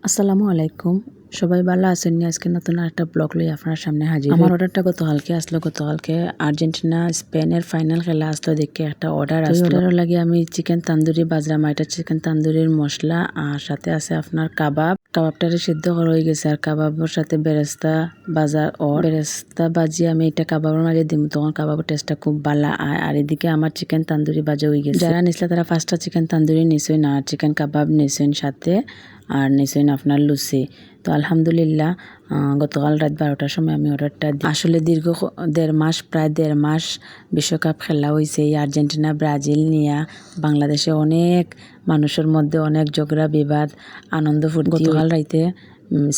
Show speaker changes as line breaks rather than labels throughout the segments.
আসসালামু আলাইকুম। সবাই ভালো আছেন নি? আজকে নতুন আরেকটা ব্লগ লই আপনার সামনে হাজির। আমার অর্ডারটা গতকালকে আসলো। গতকালকে আর্জেন্টিনা স্পেনের ফাইনাল খেলা আসলো দেখে একটা অর্ডার আসলো। অর্ডারের লাগে আমি চিকেন তান্দুরি বাজরাম, এটা চিকেন তান্দুরির মশলা আর সাথে আছে আপনার কাবাব। কাবাবটারে সিদ্ধ করা হয়ে গেছে আর কাবাবের সাথে বেরেস্তা বাজার ও বেরেস্তা বাজিয়ে আমি এটা কাবাবের মাঝে দিম, তখন কাবাবের টেস্টটা খুব ভালো আয়। আর এদিকে আমার চিকেন তান্দুরি বাজা হয়ে গেছে। যারা নিছিল তারা 5টা চিকেন তান্দুরি নিছেন আর চিকেন কাবাব নিছেন সাথে, আর নিছেন আপনার লুচি। তো আলহামদুলিল্লাহ গতকাল রাত 12টার সময় আমি অর্ডারটা দিই। আসলে দীর্ঘ প্রায় দেড় মাস বিশ্বকাপ খেলা হয়েছে এই আর্জেন্টিনা ব্রাজিল নিয়ে। বাংলাদেশে অনেক মানুষের মধ্যে অনেক ঝগড়া বিবাদ, আনন্দ ফুর্তি। গতকাল রাইতে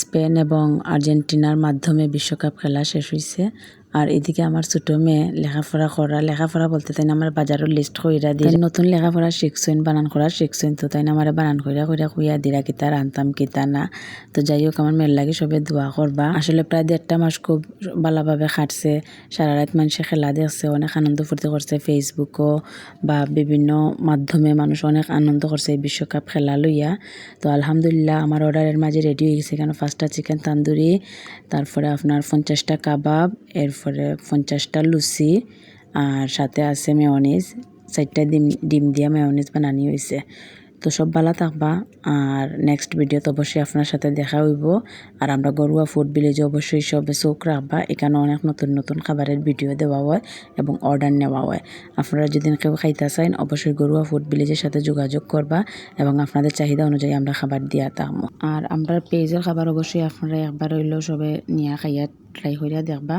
স্পেন এবং আর্জেন্টিনার মাধ্যমে বিশ্বকাপ খেলা শেষ হয়েছে। আর এদিকে আমার ছোট মেয়ে লেখাপড়া বলতে তাই আমার বাজারের লিস্ট কইরা দিই। নতুন লেখাপড়া শিখছেন, বানান করা শিখছেন, তো তাই আমার বানান কইরা খুইয়া দিরা কিতা রান্তাম কিতা না। তো যাই হোক, আমার মেয়ের লাগে সবে দোয়া করবা। আসলে প্রায় 1.5 মাস খুব ভালোভাবে কাটছে। সারা রাত মানুষে খেলা দেখছে, অনেক আনন্দ ফুর্তি করছে। ফেসবুকও বা বিভিন্ন মাধ্যমে মানুষ অনেক আনন্দ করছে এই বিশ্বকাপ খেলা লইয়া। তো আলহামদুলিল্লাহ আমার অর্ডারের মাঝে রেডি হয়ে গেছে। এখানে 5টা চিকেন তান্দুরি, তারপরে আপনার 50টা কাবাব, এরপরে 50টা লুচি আর সাথে আছে মেয়োনিজ। 4টা ডিম দিয়া মেয়োনিজ বানানি হয়েছে। তো সব ভালো থাকবা আর নেক্সট ভিডিওতে অবশ্যই আপনার সাথে দেখা হইব। আর আমরা ঘরোয়া ফুড ভিলেজে অবশ্যই সবে চোখ রাখবা। এখানে অনেক নতুন নতুন খাবারের ভিডিও দেওয়া হয় এবং অর্ডার নেওয়া হয়। আপনারা যদি কেউ খাইতে চান অবশ্যই ঘরোয়া ফুড ভিলেজের সাথে যোগাযোগ করবা এবং আপনাদের চাহিদা অনুযায়ী আমরা খাবার দিয়া থাকবো। আর আমরা পেজের খাবার অবশ্যই আপনারা একবার হইলেও সবে নিয়ে খাইয়া ট্রাই করিয়া দেখবা।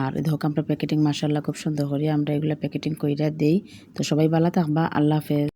আর দেখো আমরা প্যাকেটিং মাশাআল্লাহ খুব সুন্দর করিয়া আমরা এগুলো প্যাকেটিং কইরা দেই। তো সবাই ভালো থাকবা। আল্লাহ হাফেজ।